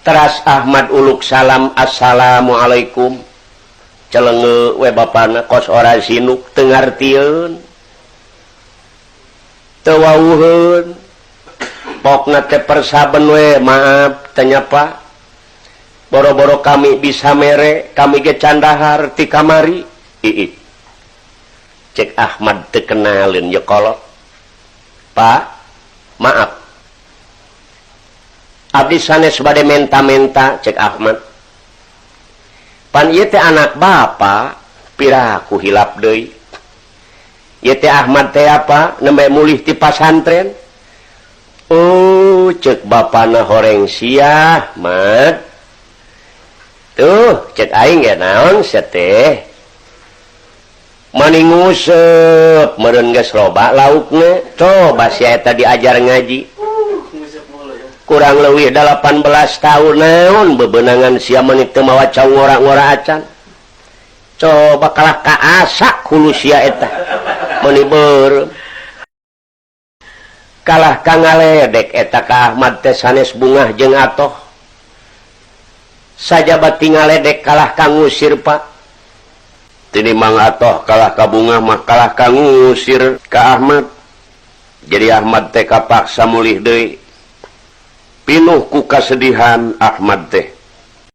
teras Ahmad uluk salam assalamualaikum celenge we bapana kos ora sinuk teu ngartieun teu wawuheun pokna teh persaben we maaf teu nyapa boro-boro kami bisa mere kami ge candahar ti kamari iit cek Ahmad teu kenalin ye kolot Pak maaf abdi sanes bade menta-menta cek Ahmad pan ieu teh anak bapa piraku hilap deui ieu teh Ahmad teh apa nembe mulih ti pasantren oh cek bapana horeng sia Mat tuh cek aing ge naon sia teh mani nguseup meureun geus loba laukna coba sia eta diajar ngaji kurang leuwih 18 tahun naon bebenangan sia meuni teu mawa caung ngora-ngora acan coba kalah kaasak hulu sia eta meuni beureum kalah ka ngaledek eta ka Ahmad teh sanes bungah jeung atoh sajabat ngaledek kalah ka ngusir Pak tini mang atoh kalah ka bungah mah kalah ka ngusir ka Ahmad jadi Ahmad teh kapaksa mulih deui pinuh ku kasedihan Ahmad teh